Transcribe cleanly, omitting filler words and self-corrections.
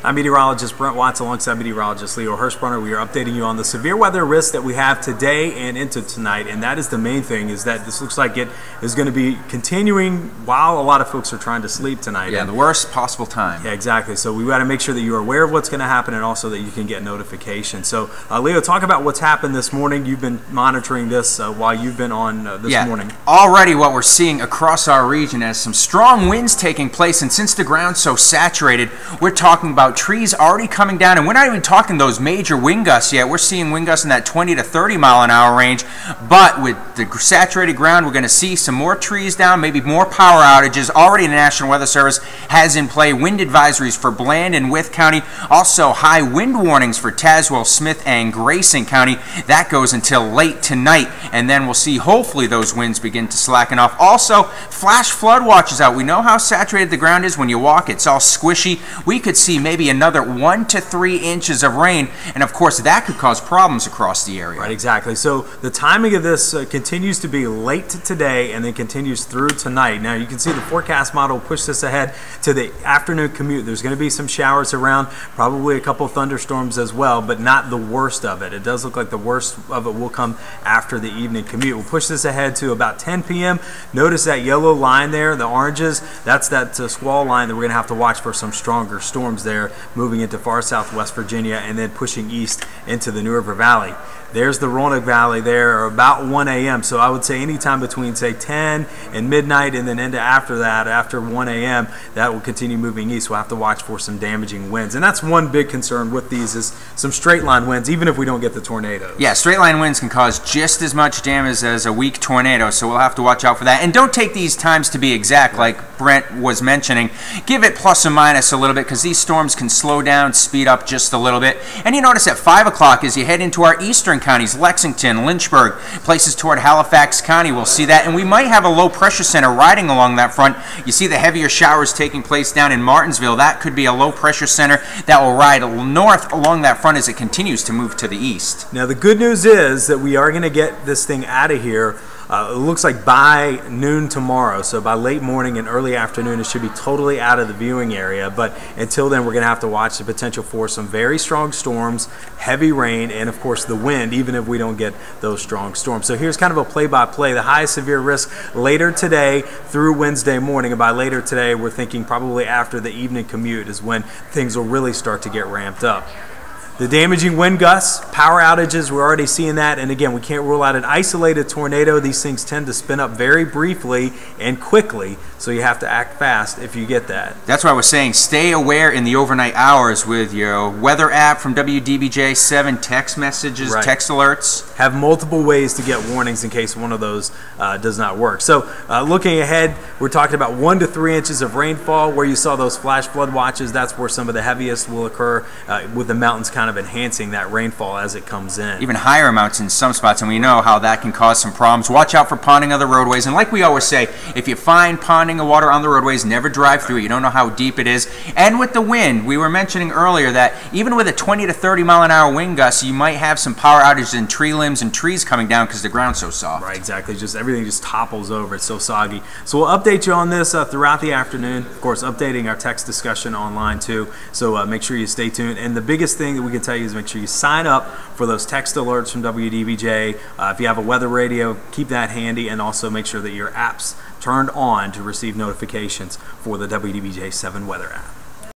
I'm meteorologist Brent alongside meteorologist Hirsbrunner. We are updating you on the severe weather risk that we have today and into tonight, and that is the main thing, is that this looks like it is going to be continuing while a lot of folks are trying to sleep tonight. Yeah, the worst possible time. Yeah, exactly. So we got to make sure that you're aware of what's going to happen and also that you can get notifications. So Leo, talk about what's happened this morning. You've been monitoring this while you've been on this morning. Already what we're seeing across our region is some strong winds taking place, and since the ground's so saturated, we're talking about trees already coming down, and we're not even talking those major wind gusts yet. We're seeing wind gusts in that 20 to 30 mile an hour range, but with the saturated ground, we're going to see some more trees down, maybe more power outages. Already the National Weather Service has in play wind advisories for Bland and Wythe County, also high wind warnings for Tazewell, Smith, and Grayson County. That goes until late tonight, and then we'll see hopefully those winds begin to slacken off. Also, flash flood watches out. We know how saturated the ground is when you walk. It's all squishy. We could see maybe another 1 to 3 inches of rain, and of course that could cause problems across the area. Right, exactly. So the timing of this continues to be late today and then continues through tonight. Now you can see the forecast model push this ahead to the afternoon commute. There's going to be some showers around, probably a couple thunderstorms as well, but not the worst of it. It does look like the worst of it will come after the evening commute. We'll push this ahead to about 10 p.m. Notice that yellow line there, the oranges, that's that squall line that we're going to have to watch for some stronger storms there, moving into far southwest Virginia and then pushing east into the New River Valley. There's the Roanoke Valley there about 1 a.m. So I would say anytime between, say, 10 and midnight and then into after that, after 1 a.m., that will continue moving east. We'll have to watch for some damaging winds. And that's one big concern with these, is some straight line winds, even if we don't get the tornadoes. Yeah, straight line winds can cause just as much damage as a weak tornado, so we'll have to watch out for that. And don't take these times to be exact, like Brent was mentioning. Give it plus or minus a little bit, because these storms can slow down, speed up just a little bit. And you notice at 5 o'clock as you head into our eastern counties, Lexington, Lynchburg, places toward Halifax County, we'll see that, and we might have a low pressure center riding along that front. You see the heavier showers taking place down in Martinsville. That could be a low pressure center that will ride north along that front as it continues to move to the east. Now the good news is that we are going to get this thing out of here. It looks like by noon tomorrow, so by late morning and early afternoon, it should be totally out of the viewing area. But until then, we're going to have to watch the potential for some very strong storms, heavy rain, and of course the wind, even if we don't get those strong storms. So here's kind of a play-by-play. The highest severe risk later today through Wednesday morning, and by later today, we're thinking probably after the evening commute is when things will really start to get ramped up. The damaging wind gusts, power outages, we're already seeing that. And again, we can't rule out an isolated tornado. These things tend to spin up very briefly and quickly, so you have to act fast if you get that. That's why we're saying stay aware in the overnight hours with your weather app from WDBJ7, text messages, text alerts. Have multiple ways to get warnings in case one of those does not work. So looking ahead, we're talking about 1 to 3 inches of rainfall. Where you saw those flash flood watches, that's where some of the heaviest will occur, with the mountains kind of enhancing that rainfall as it comes in. Even higher amounts in some spots, and we know how that can cause some problems. Watch out for ponding of the roadways, and like we always say, if you find ponding of water on the roadways, never drive through it. You don't know how deep it is. And with the wind, we were mentioning earlier that even with a 20 to 30 mile an hour wind gust, you might have some power outages in tree limbs and trees coming down because the ground's so soft. Right, exactly. Just everything just topples over. It's so soggy. So we'll update you on this throughout the afternoon. Of course, updating our text discussion online too. So make sure you stay tuned. And the biggest thing that we can tell you is make sure you sign up for those text alerts from WDBJ. If you have a weather radio, keep that handy, and also make sure that your app's turned on to receive notifications for the WDBJ7 weather app.